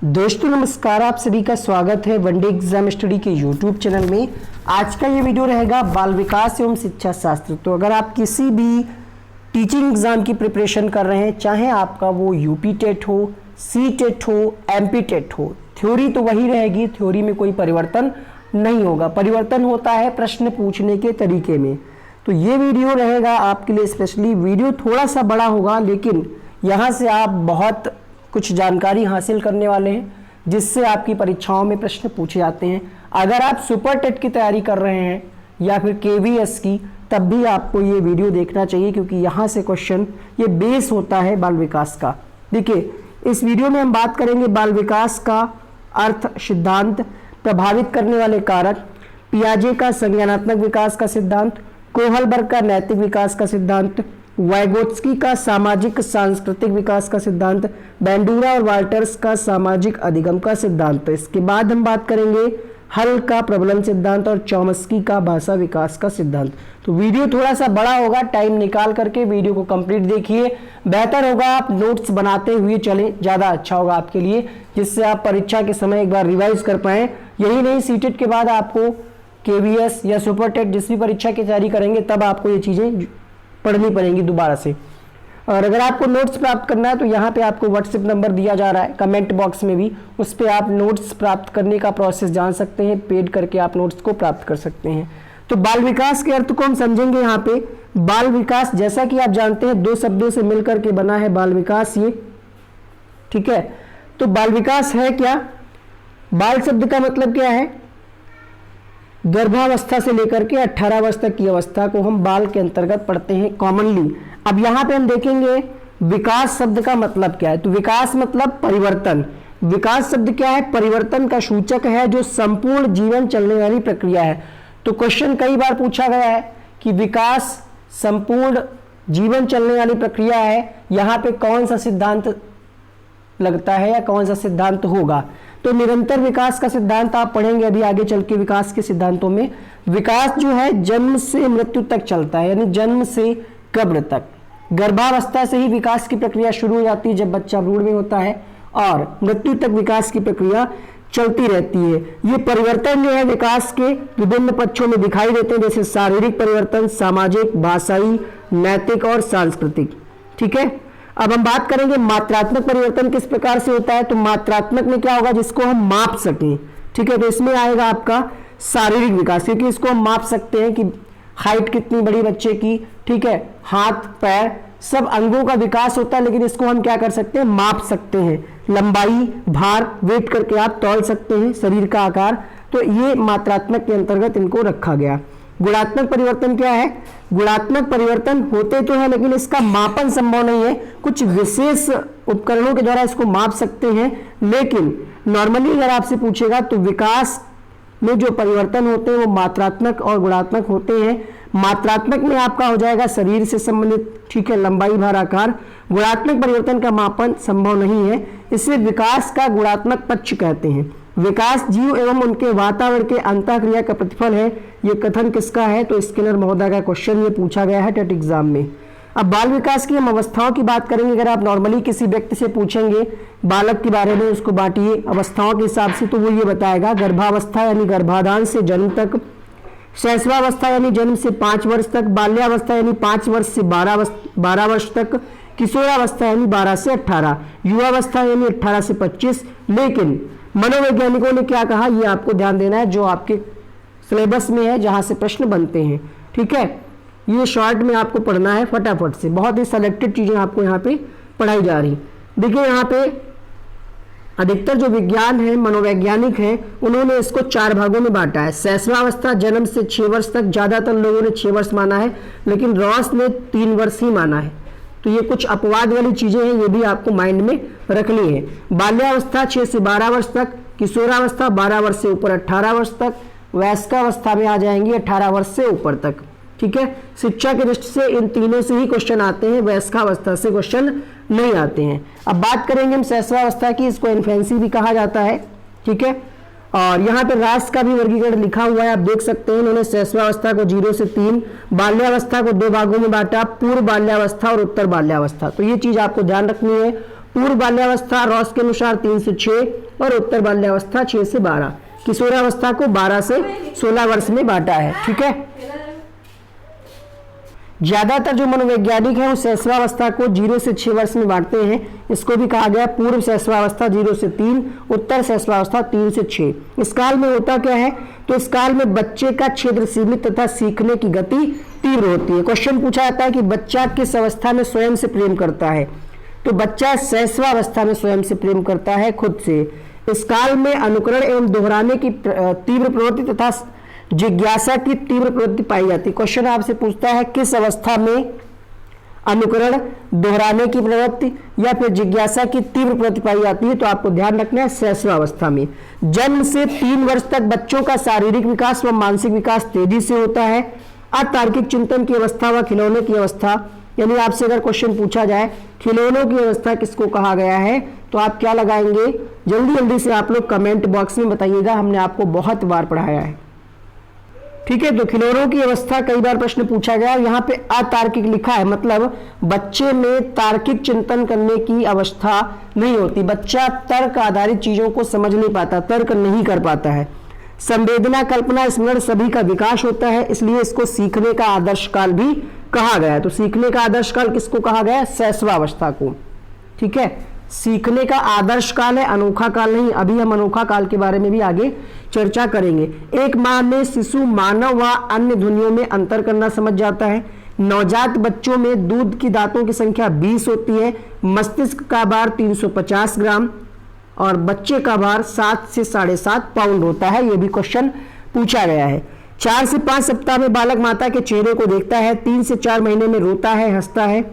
दोस्तों नमस्कार, आप सभी का स्वागत है वनडे एग्जाम स्टडी के यूट्यूब चैनल में। आज का ये वीडियो रहेगा बाल विकास एवं शिक्षा शास्त्र। तो अगर आप किसी भी टीचिंग एग्जाम की प्रिपरेशन कर रहे हैं, चाहे आपका वो यूपी टेट हो, सी टेट हो, एमपी टेट हो, थ्योरी तो वही रहेगी, थ्योरी में कोई परिवर्तन नहीं होगा। परिवर्तन होता है प्रश्न पूछने के तरीके में। तो ये वीडियो रहेगा आपके लिए स्पेशली। वीडियो थोड़ा सा बड़ा होगा, लेकिन यहाँ से आप बहुत कुछ जानकारी हासिल करने वाले हैं, जिससे आपकी परीक्षाओं में प्रश्न पूछे जाते हैं। अगर आप सुपर टेट की तैयारी कर रहे हैं या फिर केवीएस की, तब भी आपको ये वीडियो देखना चाहिए, क्योंकि यहाँ से क्वेश्चन ये बेस होता है बाल विकास का। देखिए, इस वीडियो में हम बात करेंगे बाल विकास का अर्थ, सिद्धांत, प्रभावित करने वाले कारक, पियाजे का संज्ञानात्मक विकास का सिद्धांत, कोहलबर्ग का नैतिक विकास का सिद्धांत, वाइगोत्स्की का सामाजिक सांस्कृतिक विकास का सिद्धांत, बैंडूरा और वाल्टर्स का सामाजिक अधिगम का सिद्धांत। इसके बाद हम बात करेंगे हल का प्रबलन सिद्धांत और चॉम्स्की का भाषा विकास का सिद्धांत। तो वीडियो थोड़ा सा बड़ा होगा, टाइम निकाल करके वीडियो को कंप्लीट देखिए। बेहतर होगा आप नोट्स बनाते हुए चलें, ज़्यादा अच्छा होगा आपके लिए, जिससे आप परीक्षा के समय एक बार रिवाइज कर पाएँ। यही नहीं, सीटेट के बाद आपको केवीएस या सुपर टेट जिस भी परीक्षा की तैयारी करेंगे, तब आपको ये चीज़ें पढ़नी पड़ेंगी दोबारा से। और अगर आपको नोट्स प्राप्त करना है, तो यहाँ पे आपको व्हाट्सएप नंबर दिया जा रहा है कमेंट बॉक्स में भी, उस पर आप नोट्स प्राप्त करने का प्रोसेस जान सकते हैं। पेड करके आप नोट्स को प्राप्त कर सकते हैं। तो बाल विकास के अर्थ को हम समझेंगे यहाँ पे। बाल विकास, जैसा कि आप जानते हैं, दो शब्दों से मिलकर के बना है बाल विकास, ये ठीक है। तो बाल विकास है क्या? बाल शब्द का मतलब क्या है? गर्भावस्था से लेकर के 18 वर्ष तक की अवस्था को हम बाल के अंतर्गत पढ़ते हैं कॉमनली। अब यहाँ पे हम देखेंगे विकास शब्द का मतलब क्या है। तो विकास मतलब परिवर्तन। विकास शब्द क्या है? परिवर्तन का सूचक है, जो संपूर्ण जीवन चलने वाली प्रक्रिया है। तो क्वेश्चन कई बार पूछा गया है कि विकास संपूर्ण जीवन चलने वाली प्रक्रिया है, यहाँ पे कौन सा सिद्धांत लगता है या कौन सा सिद्धांत होगा? तो निरंतर विकास का सिद्धांत आप पढ़ेंगे अभी आगे चल के। विकास के सिद्धांतों में विकास जो है जन्म से मृत्यु तक चलता है, यानी जन्म से कब्र तक। गर्भावस्था से ही विकास की प्रक्रिया शुरू हो जाती है, जब बच्चा भ्रूण में होता है, और मृत्यु तक विकास की प्रक्रिया चलती रहती है। ये परिवर्तन जो है विकास के विभिन्न पक्षों में दिखाई देते हैं, जैसे शारीरिक परिवर्तन, सामाजिक, भाषाई, नैतिक और सांस्कृतिक। ठीक है। अब हम बात करेंगे मात्रात्मक परिवर्तन किस प्रकार से होता है। तो मात्रात्मक में क्या होगा? जिसको हम माप सकें। ठीक है। तो इसमें आएगा आपका शारीरिक विकास, क्योंकि इसको हम माप सकते हैं कि हाइट कितनी बड़ी बच्चे की, ठीक है, हाथ पैर सब अंगों का विकास होता है, लेकिन इसको हम क्या कर सकते हैं? माप सकते हैं। लंबाई, भार, वेट करके आप तौल सकते हैं शरीर का आकार। तो ये मात्रात्मक के अंतर्गत इनको रखा गया। गुणात्मक परिवर्तन क्या है? गुणात्मक परिवर्तन होते तो है, लेकिन इसका मापन संभव नहीं है। कुछ विशेष उपकरणों के द्वारा इसको माप सकते हैं, लेकिन नॉर्मली अगर आपसे पूछेगा तो विकास में जो परिवर्तन होते हैं वो मात्रात्मक और गुणात्मक होते हैं। मात्रात्मक में आपका हो जाएगा शरीर से संबंधित, ठीक है, लंबाई, भार, आकार। गुणात्मक परिवर्तन का मापन संभव नहीं है, इसलिए विकास का गुणात्मक पक्ष कहते हैं। विकास जीव एवं उनके वातावरण के अंतःक्रिया का प्रतिफल है। ये कथन किसका है? तो स्किनर महोदय का क्वेश्चन ये पूछा गया है टेट एग्जाम में। अब बाल विकास की हम अवस्थाओं की बात करेंगे। अगर आप नॉर्मली किसी व्यक्ति से पूछेंगे बालक के बारे में, उसको बांटिए अवस्थाओं के हिसाब से, तो वो ये बताएगा गर्भावस्था यानी गर्भाधान से जन्म तक, शैशवावस्था यानी जन्म से 5 वर्ष तक, बाल्यावस्था यानी 5 वर्ष से 12 वर्ष तक, किशोरावस्था यानी 12 से 18, युवावस्था यानी 18 से 25। लेकिन मनोवैज्ञानिकों ने क्या कहा, ये आपको ध्यान देना है, जो आपके सिलेबस में है, जहां से प्रश्न बनते हैं। ठीक है। ये शॉर्ट में आपको पढ़ना है फटाफट से, बहुत ही सेलेक्टेड चीजें आपको यहाँ पे पढ़ाई जा रही। देखिए यहाँ पे अधिकतर जो विज्ञान है, मनोवैज्ञानिक हैं, उन्होंने इसको 4 भागों में बांटा है। शैशवावस्था जन्म से 6 वर्ष तक, ज्यादातर लोगों ने 6 वर्ष माना है, लेकिन रॉस ने 3 वर्ष ही माना है। तो ये कुछ अपवाद वाली चीजें हैं, ये भी आपको माइंड में रखनी है। बाल्यावस्था 6 से 12 वर्ष तक, किशोरावस्था 12 वर्ष से ऊपर 18 वर्ष तक, वयस्कावस्था में आ जाएंगी 18 वर्ष से ऊपर तक। ठीक है। शिक्षा की दृष्टि से इन तीनों से ही क्वेश्चन आते हैं, वयस्कावस्था से क्वेश्चन नहीं आते हैं। अब बात करेंगे हम शैशवावस्था की, इसको इन्फेंसी भी कहा जाता है। ठीक है। और यहाँ पे रास का भी वर्गीकरण लिखा हुआ है, आप देख सकते हैं। इन्होंने शैशवावस्था को 0 से 3, बाल्यावस्था को 2 भागों में बांटा, पूर्व बाल्यावस्था और उत्तर बाल्यावस्था। तो ये चीज आपको ध्यान रखनी है। पूर्व बाल्यावस्था रॉस के अनुसार 3 से 6 और उत्तर बाल्यावस्था 6 से 12। किशोरावस्था को 12 से 16 वर्ष में बांटा है। ठीक है, ज्यादातर जो मनोवैज्ञानिक हैं वो शैशवावस्था को 0 से 6 वर्ष में बांटते हैं। इसको भी कहा गया पूर्व शैशवावस्था 0 से 3, उत्तर शैशवावस्था 3 से 6। इस काल में होता क्या है, तो इस काल में बच्चे का क्षेत्र सीमित तथा सीखने की गति तीव्र होती है। क्वेश्चन पूछा जाता है कि बच्चा किस अवस्था में स्वयं से प्रेम करता है, तो बच्चा शैशवावस्था में स्वयं से प्रेम करता है, खुद से। इस काल में अनुकरण एवं दोहराने की तीव्र प्रवृत्ति तथा जिज्ञासा की तीव्र प्रवृत्ति पाई जाती है। क्वेश्चन आपसे पूछता है किस अवस्था में अनुकरण, दोहराने की प्रवृत्ति या फिर जिज्ञासा की तीव्र प्रवृत्ति पाई जाती है, तो आपको ध्यान रखना है शैशवावस्था में। जन्म से 3 वर्ष तक बच्चों का शारीरिक विकास व मानसिक विकास तेजी से होता है। अतार्किक चिंतन की अवस्था व खिलौने की अवस्था, यानी आपसे अगर क्वेश्चन पूछा जाए खिलौनों की अवस्था किसको कहा गया है, तो आप क्या लगाएंगे, जल्दी जल्दी से आप लोग कमेंट बॉक्स में बताइएगा, हमने आपको बहुत बार पढ़ाया है। ठीक है, तो खिलौनों की अवस्था कई बार प्रश्न पूछा गया। यहाँ पे अतार्किक लिखा है, मतलब बच्चे में तार्किक चिंतन करने की अवस्था नहीं होती, बच्चा तर्क आधारित चीजों को समझ नहीं पाता, तर्क नहीं कर पाता है। संवेदना, कल्पना, स्मरण सभी का विकास होता है, इसलिए इसको सीखने का आदर्श काल भी कहा गया है। तो सीखने का आदर्श काल किसको कहा गया है, शैशवावस्था को। ठीक है, सीखने का आदर्श काल है, अनोखा काल नहीं। अभी हम अनोखा काल के बारे में भी आगे चर्चा करेंगे। 1 माह में शिशु मानव व अन्य ध्वनियों में अंतर करना समझ जाता है। नवजात बच्चों में दूध की दांतों की संख्या 20 होती है। मस्तिष्क का भार 350 ग्राम और बच्चे का भार 7 से 7.5 पाउंड होता है। यह भी क्वेश्चन पूछा गया है। 4 से 5 सप्ताह में बालक माता के चेहरे को देखता है। 3 से 4 महीने में रोता है, हंसता है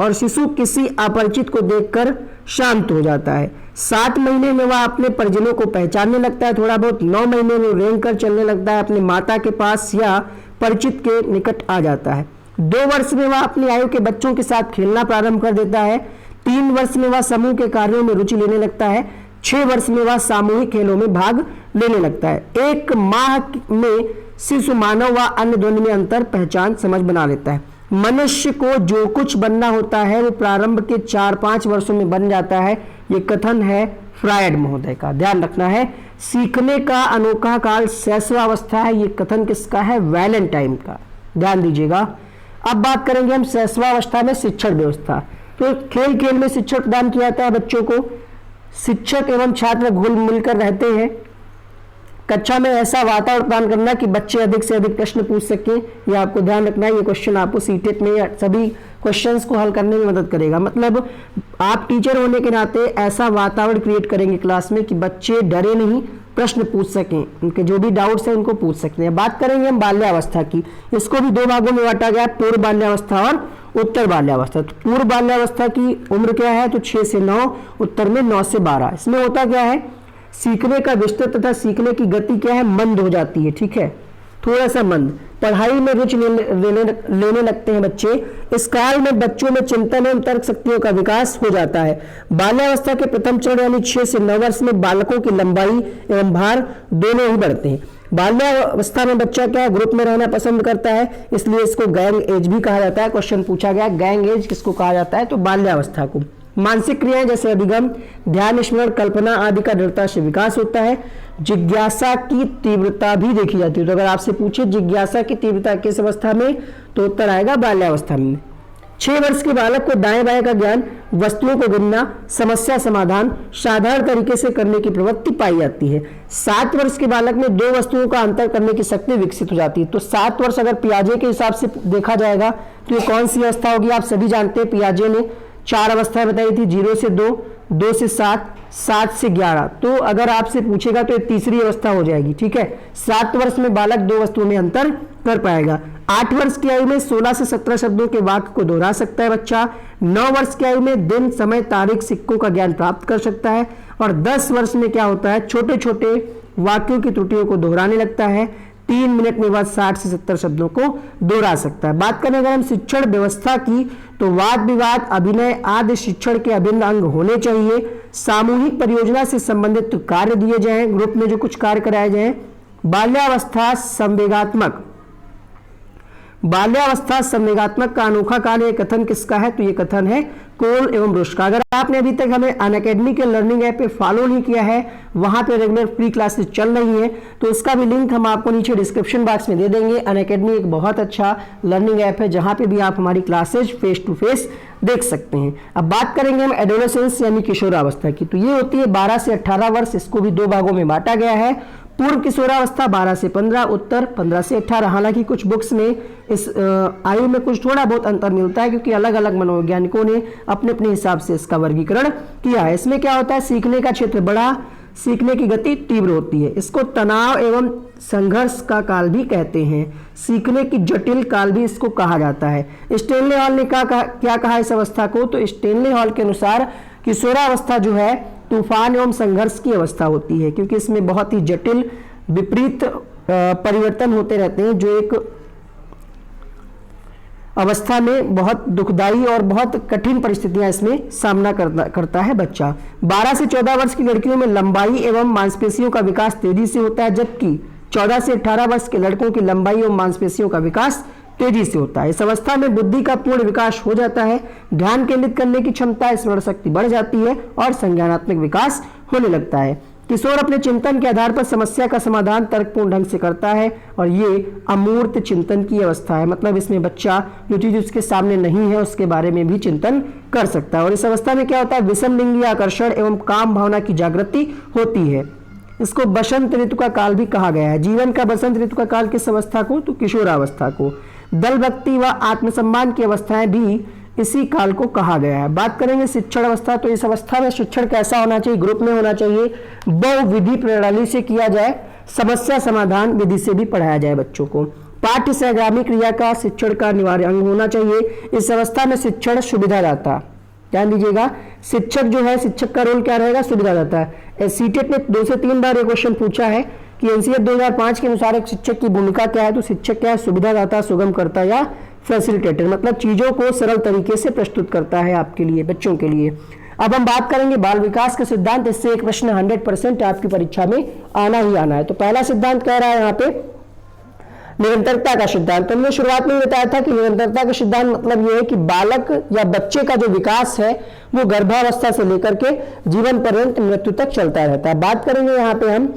और शिशु किसी अपरिचित को देखकर शांत हो जाता है। 7 महीने में वह अपने परिजनों को पहचानने लगता है थोड़ा बहुत। 9 महीने में रेंग कर चलने लगता है, अपने माता के पास या परिचित के निकट आ जाता है। 2 वर्ष में वह अपनी आयु के बच्चों के साथ खेलना प्रारंभ कर देता है। 3 वर्ष में वह समूह के कार्यों में रुचि लेने लगता है। 6 वर्ष में वह सामूहिक खेलों में भाग लेने लगता है। 1 माह में शिशु मानव व अन्य ध्वनि में अंतर पहचान समझ बना लेता है। मनुष्य को जो कुछ बनना होता है वो प्रारंभ के 4-5 वर्षों में बन जाता है। ये कथन है फ्रायड महोदय का, ध्यान रखना है। सीखने का अनोखा काल शैशवावस्था है, ये कथन किसका है, वैलेंटाइन का, ध्यान दीजिएगा। अब बात करेंगे हम शैशवावस्था में शिक्षण व्यवस्था। तो खेल खेल में शिक्षण प्रदान किया जाता है बच्चों को। शिक्षक एवं छात्र घुल मिलकर रहते हैं। कक्षा में ऐसा वातावरण प्रदान करना कि बच्चे अधिक से अधिक प्रश्न पूछ सकें, यह आपको ध्यान रखना है। ये क्वेश्चन आपको सीटेट में या सभी क्वेश्चंस को हल करने में मदद करेगा। मतलब आप टीचर होने के नाते ऐसा वातावरण क्रिएट करेंगे क्लास में कि बच्चे डरे नहीं, प्रश्न पूछ सकें, उनके जो भी डाउट्स हैं उनको पूछ सकते हैं। बात करेंगे हम बाल्यावस्था की। इसको भी 2 भागों में बांटा गया, पूर्व बाल्यावस्था और उत्तर बाल्यावस्था। तो पूर्व बाल्यावस्था की उम्र क्या है, तो 6 से 9, उत्तर में 9 से 12। इसमें होता क्या है, सीखने का विस्तार तथा सीखने की गति क्या है, मंद हो जाती है। ठीक है, थोड़ा सा मंद। पढ़ाई में रुचि लेने लगते हैं बच्चे। इस काल में बच्चों में चिंतन एवं तर्क शक्तियों का विकास हो जाता है। बाल्यावस्था के प्रथम चरण यानी 6 से 9 वर्ष में बालकों की लंबाई एवं भार दोनों ही बढ़ते हैं। बाल्यावस्था में बच्चा क्या है, ग्रुप में रहना पसंद करता है, इसलिए इसको गैंग एज भी कहा जाता है। क्वेश्चन पूछा गया गैंग एज किसको कहा जाता है, तो बाल्यावस्था को। मानसिक क्रियाएं जैसे अधिगम, ध्यान, स्मरण, कल्पना आदि का दृढ़ता से विकास होता है। जिज्ञासा की तीव्रता भी देखी जाती है। तो अगर आपसे पूछे जिज्ञासा की तीव्रता किस अवस्था में, तो उत्तर आएगा बाल्यावस्था में। 6 वर्ष के बालक को दाएं बाएं का ज्ञान, वस्तुओं को गिनना, समस्या समाधान साधारण तरीके से करने की प्रवृत्ति पाई जाती है। 7 वर्ष के बालक में 2 वस्तुओं का अंतर करने की शक्ति विकसित हो जाती है। तो 7 वर्ष अगर पियाजे के हिसाब से देखा जाएगा तो ये कौन सी अवस्था होगी, आप सभी जानते हैं पियाजे ने 4 अवस्थाएं बताई थी, 0 से 2, 2 से 7, 7 से 11। तो अगर आपसे पूछेगा तो ये तीसरी अवस्था हो जाएगी। ठीक है, 7 वर्ष में बालक 2 वस्तुओं में अंतर कर पाएगा। 8 वर्ष की आयु में 16 से 17 शब्दों के वाक्य को दोहरा सकता है बच्चा। 9 वर्ष की आयु में दिन, समय, तारीख, सिक्कों का ज्ञान प्राप्त कर सकता है। और 10 वर्ष में क्या होता है, छोटे छोटे वाक्यों की त्रुटियों को दोहराने लगता है। 3 मिनट में वह 60 से 70 शब्दों को दोहरा सकता है। बात करें अगर हम शिक्षण व्यवस्था की, तो वाद विवाद, अभिनय आदि शिक्षण के अभिन्न अंग होने चाहिए। सामूहिक परियोजना से संबंधित कार्य दिए जाएं, ग्रुप में जो कुछ कार्य कराए जाएं। बाल्यावस्था संवेगात्मक बाल्यावस्था संवेगात्मक का अनोखा काल, ये कथन किसका है? तो ये कथन है कोल एवं रुश का। अगर आपने अभी तक हमें अनअकैडमी के लर्निंग ऐप पे फॉलो नहीं किया है, वहां पे रेगुलर फ्री क्लासेस चल रही हैं, तो इसका भी लिंक हम आपको नीचे डिस्क्रिप्शन बॉक्स में दे देंगे। अनअकैडमी एक बहुत अच्छा लर्निंग ऐप है जहां पे भी आप हमारी क्लासेज फेस टू फेस देख सकते हैं। अब बात करेंगे हम एडोलेसेंस यानी किशोरावस्था की, तो ये होती है 12 से 18 वर्ष। इसको भी दो भागों में बांटा गया है। पूर्व किशोरावस्था 12 से 15, उत्तर 15 से 18। हालांकि कुछ बुक्स में इस आयु में कुछ थोड़ा बहुत अंतर मिलता है, क्योंकि अलग अलग मनोवैज्ञानिकों ने अपने अपने हिसाब से इसका वर्गीकरण किया है। इसमें क्या होता है, सीखने का क्षेत्र बड़ा, सीखने की गति तीव्र होती है। इसको तनाव एवं संघर्ष का काल भी कहते हैं। सीखने की जटिल काल भी इसको कहा जाता है। स्टेनले हॉल ने क्या कहा इस अवस्था को? तो स्टेनले हॉल के अनुसार किशोरावस्था जो है तूफान एवं संघर्ष की अवस्था होती है, क्योंकि इसमें बहुत ही जटिल विपरीत परिवर्तन होते रहते हैं, जो एक अवस्था में बहुत दुखदाई और बहुत कठिन परिस्थितियां इसमें सामना करता है बच्चा। 12 से 14 वर्ष की लड़कियों में लंबाई एवं मांसपेशियों का विकास तेजी से होता है, जबकि 14 से 18 वर्ष के लड़कों की लंबाई एवं मांसपेशियों का विकास तेजी से होता है। इस अवस्था में बुद्धि का पूर्ण विकास हो जाता है, ध्यान केंद्रित करने की क्षमता, स्मरण शक्ति बढ़ जाती है और संज्ञानात्मक विकास होने लगता है। किशोर अपने चिंतन के आधार पर समस्या का समाधान तर्कपूर्ण ढंग से करता है, और ये अमूर्त चिंतन की अवस्था है। मतलब इसमें बच्चा जो चीज उसके सामने नहीं है उसके बारे में भी चिंतन कर सकता है। और इस अवस्था में क्या होता है, विषम लिंगी आकर्षण एवं काम भावना की जागृति होती है। इसको बसंत ऋतु का काल भी कहा गया है। जीवन का बसंत ऋतु का काल किस अवस्था को? तो किशोरावस्था को। दल भक्ति व आत्मसम्मान की अवस्थाएं भी इसी काल को कहा गया है। बात करेंगे शिक्षण अवस्था, तो इस अवस्था में शिक्षण कैसा होना चाहिए? ग्रुप में होना चाहिए, बहुविधि प्रणाली से किया जाए, समस्या समाधान विधि से भी पढ़ाया जाए बच्चों को। पाठ्य सहगामी क्रिया का शिक्षण का अनिवार्य अंग होना चाहिए। इस अवस्था में शिक्षण सुविधादाता, ध्यान दीजिएगा, शिक्षक जो है, शिक्षक का रोल क्या रहेगा? सुविधादाता है। सीटेट ने 2 से 3 बार ये क्वेश्चन पूछा है कि एनसीईआरटी 2005 के अनुसार एक शिक्षक की भूमिका क्या है? तो शिक्षक क्या है? सुविधादाता, सुगमकर्ता या फैसिलिटेटर, मतलब चीजों को सरल तरीके से प्रस्तुत करता है आपके लिए, बच्चों के लिए। अब हम बात करेंगे बाल विकास के सिद्धांत। इससे एक प्रश्न 100% आपकी परीक्षा में आना ही आना है। तो पहला सिद्धांत कह रहा है यहाँ पे निरंतरता का सिद्धांत। तो हमने शुरुआत में बताया था कि निरंतरता का सिद्धांत मतलब यह है कि बालक या बच्चे का जो विकास है वो गर्भावस्था से लेकर के जीवन पर्यंत मृत्यु तक चलता रहता है। बात करेंगे यहाँ पे हम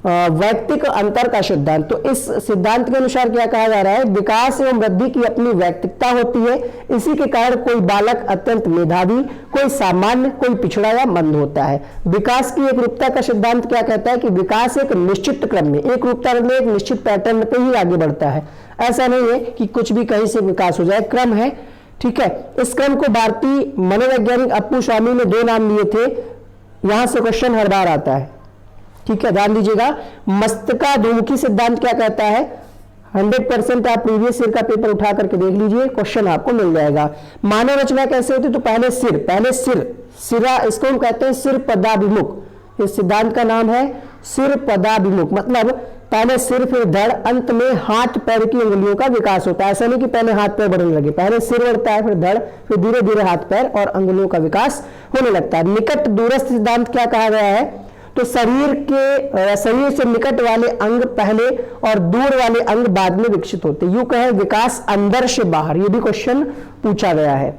वैयक्तिक अंतर का सिद्धांत। तो इस सिद्धांत के अनुसार क्या कहा जा रहा है, विकास एवं वृद्धि की अपनी वैयक्तिकता होती है। इसी के कारण कोई बालक अत्यंत मेधावी, कोई सामान्य, कोई पिछड़ा या मंद होता है। विकास की एक रूपता का सिद्धांत क्या कहता है कि विकास एक निश्चित क्रम में, एक रूपता में एक निश्चित पैटर्न पे ही आगे बढ़ता है। ऐसा नहीं है कि कुछ भी कहीं से विकास हो जाए, क्रम है, ठीक है। इस क्रम को भारतीय मनोवैज्ञानिक अप्पू स्वामी ने 2 नाम लिए थे। यहां से क्वेश्चन हर बार आता है, ठीक है, ध्यान दीजिएगा। मस्तिष्काभिमुखी सिद्धांत क्या कहता है? 100% आप प्रीवियस ईयर का पेपर उठा करके देख लीजिए, क्वेश्चन आपको मिल जाएगा। मानव रचना कैसे होती है? तो पहले सिरा, इसको हम कहते हैं सिर पदाभिमुख। इस सिद्धांत का नाम है सिर पदाभिमुख, मतलब पहले सिर फिर धड़, अंत में हाथ पैर की उंगलियों का विकास होता है। ऐसा नहीं कि पहले हाथ पैर बढ़ने लगे, पहले सिर बढ़ता है, फिर धड़, फिर धीरे धीरे हाथ पैर और अंगुलियों का विकास होने लगता है। निकट दूरस्थ सिद्धांत क्या कहा गया है? तो शरीर से निकट वाले अंग पहले और दूर वाले अंग बाद में विकसित होते हैं। यूं कहें विकास अंदर से बाहर, ये भी क्वेश्चन पूछा गया है,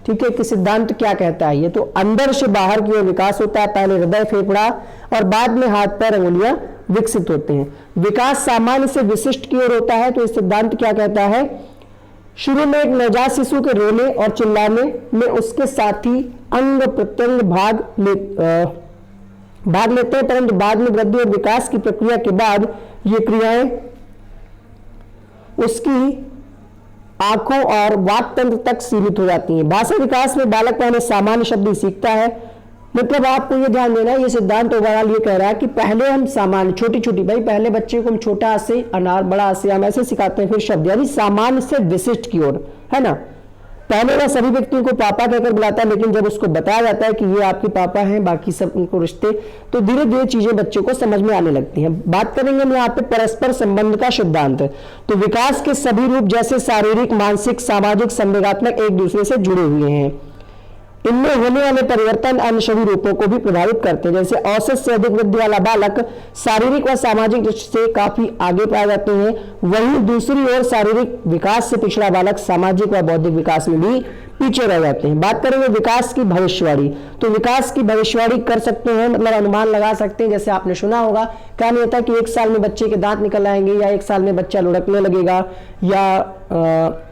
ठीक है, कि सिद्धांत क्या कहता है ये? तो अंदर से बाहर की ओर विकास होता है, पहले हृदय, फेफड़ा और बाद में हाथ पैर अंगुलियां विकसित होते हैं। विकास सामान्य से विशिष्ट की ओर होता है। तो ये सिद्धांत क्या कहता है? शुरू में एक नवजात शिशु के रोने और चिल्लाने में उसके साथी अंग प्रत्यंग भाग लेते हैं, परंतु बाद में वृद्धि और विकास की प्रक्रिया के बाद ये क्रियाएं उसकी आंखों और वाक तंत्र तक सीमित हो जाती हैं। भाषा विकास में बालक पहले सामान्य शब्द ही सीखता है। मतलब आपको ये ध्यान देना है, ये सिद्धांत ओवरऑल ये कह रहा है कि पहले हम सामान्य छोटी भाई पहले बच्चे को हम छोटा से अनार, बड़ा से हम ऐसे सिखाते हैं, फिर शब्द, यानी सामान्य से विशिष्ट की ओर, है ना। पहले वह सभी व्यक्तियों को पापा कहकर बुलाता है, लेकिन जब उसको बताया जाता है कि ये आपके पापा हैं, बाकी सब उनको रिश्ते, तो धीरे धीरे चीजें बच्चों को समझ में आने लगती हैं। बात करेंगे हम यहाँ पे परस्पर संबंध का सिद्धांत। तो विकास के सभी रूप जैसे शारीरिक, मानसिक, सामाजिक, संवेगात्मक एक दूसरे से जुड़े हुए हैं। इनमें होने वाले परिवर्तन अन्य सभी रूपों को भी प्रभावित करते हैं। जैसे औसत से अधिक वृद्धि वाला बालक शारीरिक व सामाजिक दृष्टि से काफी आगे पाए जाते हैं, वहीं दूसरी ओर शारीरिक विकास से पिछड़ा बालक सामाजिक व बौद्धिक विकास में भी पीछे रह जाते हैं। बात करेंगे विकास की भविष्यवाणी, तो विकास की भविष्यवाणी कर सकते हैं, मतलब अनुमान लगा सकते हैं। जैसे आपने सुना होगा, क्या नहीं होता कि 1 साल में बच्चे के दांत निकल आएंगे, या 1 साल में बच्चा लुढ़कने लगेगा, या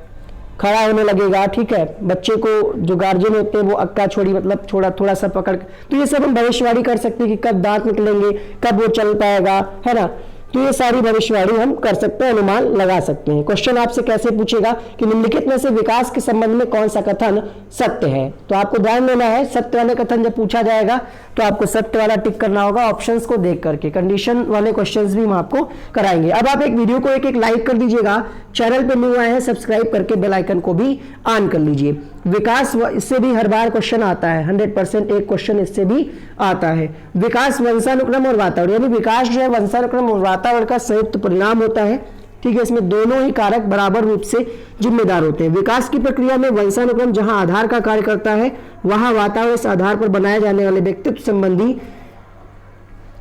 खड़ा होने लगेगा, ठीक है। बच्चे को जो गार्जियन होते हैं वो अक्का छोड़ी, मतलब थोड़ा सा पकड़, तो ये सब हम भविष्यवाणी कर सकते हैं कि कब दांत निकलेंगे, कब वो चल पाएगा, है ना। तो ये सारी भविष्यवाणी हम कर सकते हैं, अनुमान लगा सकते हैं। क्वेश्चन आपसे कैसे पूछेगा कि निम्नलिखित में से विकास के संबंध में कौन सा कथन सत्य है, तो आपको ध्यान देना है, सत्य वाले कथन जब पूछा जाएगा तो आपको सत्य वाला टिक करना होगा ऑप्शंस को देख करके। कंडीशन वाले क्वेश्चंस भी हम आपको कराएंगे। अब आप एक वीडियो को एक लाइक कर दीजिएगा, चैनल पे न्यू आए हैं सब्सक्राइब करके बेल आइकन को भी ऑन कर लीजिए। विकास, इससे भी हर बार क्वेश्चन आता है, 100% एक क्वेश्चन इससे भी आता है। विकास वंशानुक्रम और वातावरण, यानी विकास जो है वंशानुक्रम और वातावरण का संयुक्त परिणाम होता है, ठीक है। इसमें दोनों ही कारक बराबर रूप से जिम्मेदार होते हैं। विकास की प्रक्रिया में वंशानुक्रम जहां आधार का कार्य करता है, वहां वातावरण इस आधार पर बनाए जाने वाले व्यक्तित्व संबंधी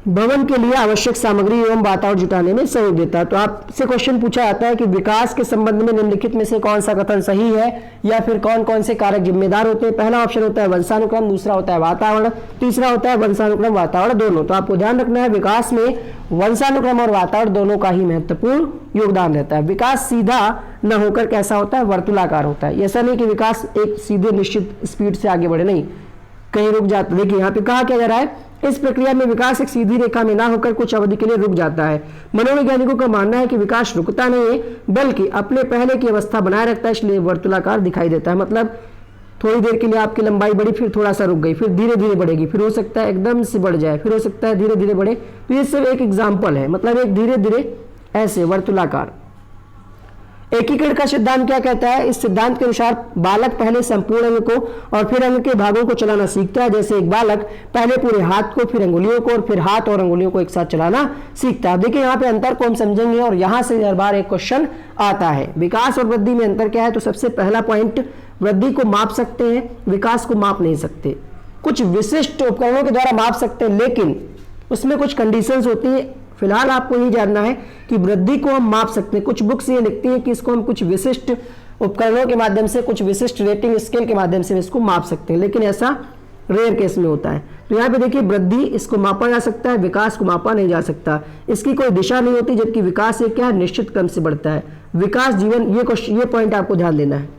भवन के लिए आवश्यक सामग्री एवं वातावरण जुटाने में सहयोग देता है। तो आपसे क्वेश्चन पूछा जाता है कि विकास के संबंध में निम्नलिखित में से कौन सा कथन सही है, या फिर कौन कौन से कारक जिम्मेदार होते हैं। पहला ऑप्शन होता है वंशानुक्रम, दूसरा होता है वातावरण, तीसरा होता है वंशानुक्रम वातावरण दोनों। तो आपको ध्यान रखना है विकास में वंशानुक्रम और वातावरण दोनों का ही महत्वपूर्ण योगदान रहता है। विकास सीधा न होकर कैसा होता है, वर्तुलाकार होता है। ऐसा नहीं कि विकास एक सीधे निश्चित स्पीड से आगे बढ़े, नहीं, कहीं रुक जाता। देखिए यहाँ पे कहा क्या जा रहा है, इस प्रक्रिया में विकास एक सीधी रेखा में ना होकर कुछ अवधि के लिए रुक जाता है। मनोवैज्ञानिकों का मानना है कि विकास रुकता नहीं है, बल्कि अपने पहले की अवस्था बनाए रखता है, इसलिए वर्तुलाकार दिखाई देता है। मतलब थोड़ी देर के लिए आपकी लंबाई बढ़ी, फिर थोड़ा सा रुक गई, फिर धीरे धीरे बढ़ेगी, फिर हो सकता है एकदम से बढ़ जाए, फिर हो सकता है धीरे धीरे बढ़े। तो ये सिर्फ एक एग्जाम्पल है, मतलब एक धीरे धीरे ऐसे वर्तुलाकार। एकीकरण का सिद्धांत क्या कहता है, इस सिद्धांत के अनुसार बालक पहले संपूर्ण अंग को और फिर अंग के भागों को चलाना सीखता है। जैसे एक बालक पहले पूरे हाथ को, फिर अंगुलियों को, और फिर हाथ और अंगुलियों को एक साथ चलाना सीखता है। देखिए यहाँ पे अंतर को हम समझेंगे, और यहाँ से हर बार एक क्वेश्चन आता है। विकास और वृद्धि में अंतर क्या है, तो सबसे पहला पॉइंट, वृद्धि को माप सकते हैं, विकास को माप नहीं सकते। कुछ विशिष्ट उपकरणों के द्वारा माप सकते हैं, लेकिन उसमें कुछ कंडीशंस होती है। फिलहाल आपको ये जानना है कि वृद्धि को हम माप सकते हैं। कुछ बुक्स ये लिखती हैं कि इसको हम कुछ विशिष्ट उपकरणों के माध्यम से, कुछ विशिष्ट रेटिंग स्केल के माध्यम से इसको माप सकते हैं, लेकिन ऐसा रेयर केस में होता है। तो यहाँ पे देखिए वृद्धि इसको मापा जा सकता है, विकास को मापा नहीं जा सकता। इसकी कोई दिशा नहीं होती, जबकि विकास एक क्या है, निश्चित क्रम से बढ़ता है। विकास जीवन, ये पॉइंट आपको ध्यान देना है,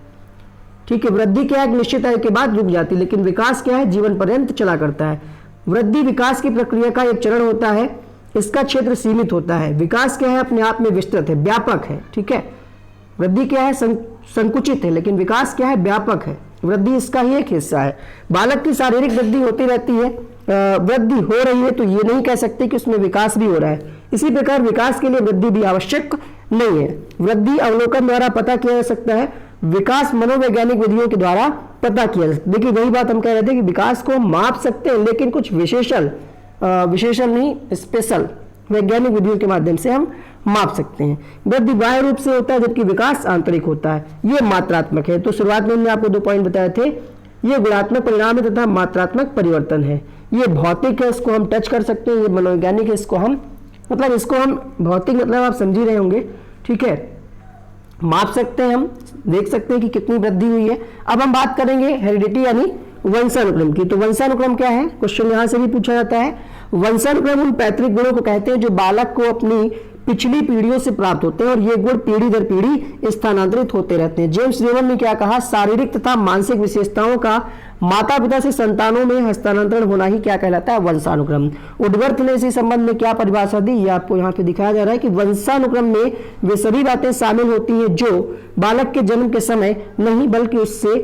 ठीक है। वृद्धि क्या है, एक निश्चित आयु के बाद रुक जाती है, लेकिन विकास क्या है, जीवन पर्यंत चला करता है। वृद्धि विकास की प्रक्रिया का एक चरण होता है, इसका क्षेत्र सीमित होता है। विकास क्या है, अपने आप में विस्तृत है, व्यापक है, ठीक है। वृद्धि क्या है, संकुचित है, लेकिन विकास क्या है, व्यापक है। वृद्धि इसका ही एक हिस्सा है। बालक की शारीरिक वृद्धि होती रहती है, वृद्धि हो रही है, तो ये नहीं कह सकते कि उसमें विकास भी हो रहा है। इसी प्रकार विकास के लिए वृद्धि भी आवश्यक नहीं है। वृद्धि अवलोकन द्वारा पता किया जा सकता है, विकास मनोवैज्ञानिक विधियों के द्वारा पता किया जा सकता है। देखिए वही बात हम कह रहे थे कि विकास को माप सकते हैं, लेकिन कुछ विशेषण नहीं, स्पेशल वैज्ञानिक विधियों के माध्यम से हम माप सकते हैं। वृद्धि बाह्य रूप से होता है, जबकि विकास आंतरिक होता है। ये मात्रात्मक है। तो शुरुआत में हमने आपको 2 पॉइंट बताए थे, ये गुणात्मक परिणाम है तथा मात्रात्मक परिवर्तन है। ये भौतिक है, इसको हम टच कर सकते हैं। ये मनोवैज्ञानिक है, इसको हम भौतिक मतलब आप समझ ही रहे होंगे, ठीक है। माप सकते हैं, हम देख सकते हैं कि कितनी वृद्धि हुई है। अब हम बात करेंगे हेरिडिटी यानी वंशानुक्रम की। तो वंशानुक्रम क्या है, क्वेश्चन यहां से भी पूछा जाता है। वंशानुक्रम उन पैतृक गुणों को कहते हैं जो बालक को अपनी पिछली पीढ़ियों से प्राप्त होते हैं, और ये गुण पीढ़ी दर पीढ़ी स्थानांतरित होते रहते हैं। जेम्स रेवन ने क्या कहा, शारीरिक तथा मानसिक विशेषताओं का माता पिता से संतानों में हस्तांतरण होना ही क्या कहलाता है, वंशानुक्रम। वुडवर्थ ने इसी संबंध में क्या परिभाषा दी, ये आपको यहाँ पे दिखाया जा रहा है कि वंशानुक्रम में वे सभी बातें शामिल होती हैं जो बालक के जन्म के समय नहीं बल्कि उससे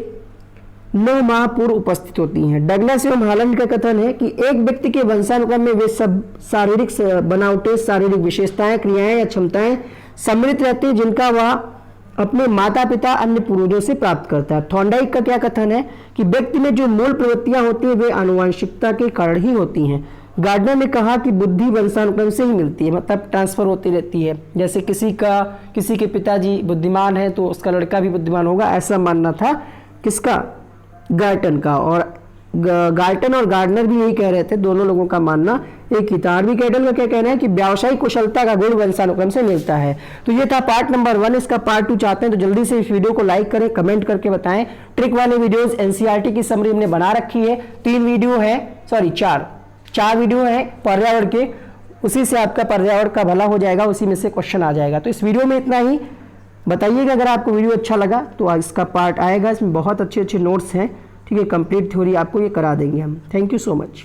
9 माह पूर्व उपस्थित होती हैं। डगलस एवं हालैंड का कथन है कि एक व्यक्ति के वंशानुक्रम में वे सब शारीरिक बनावटें, शारीरिक विशेषताएं, क्रियाएं या क्षमताएं सम्मिलित रहती हैं जिनका वह अपने माता पिता अन्य पूर्वजों से प्राप्त करता है। थॉर्नडाइक का क्या कथन है कि व्यक्ति में जो मूल प्रवृत्तियां होती हैं वे आनुवंशिकता के कारण ही होती हैं। गार्डनर ने कहा कि बुद्धि वंशानुक्रम से ही मिलती है, मतलब ट्रांसफर होती रहती है। जैसे किसी के पिताजी बुद्धिमान है तो उसका लड़का भी बुद्धिमान होगा, ऐसा मानना था किसका, गार्टन का। और गार्टन और गार्डनर भी यही कह रहे थे, दोनों लोगों का मानना एक ही था। हार्वी कैटल का क्या कहना है कि व्यावसायिक कुशलता का गुण वंशानुक्रम से मिलता है। तो ये था पार्ट नंबर 1। इसका पार्ट 2 चाहते हैं तो जल्दी से इस वीडियो को लाइक करें, कमेंट करके बताएं। ट्रिक वाले वीडियोस एनसीईआरटी की समरी हमने बना रखी है, 3 वीडियो है, सॉरी 4 वीडियो है पर्यावरण के, उसी से आपका पर्यावरण का भला हो जाएगा, उसी में से क्वेश्चन आ जाएगा। तो इस वीडियो में इतना ही। बताइएगा अगर आपको वीडियो अच्छा लगा तो इसका पार्ट आएगा, इसमें बहुत अच्छे अच्छे नोट्स हैं, ठीक है। कंप्लीट थ्योरी आपको ये करा देंगे हम। Thank you so much.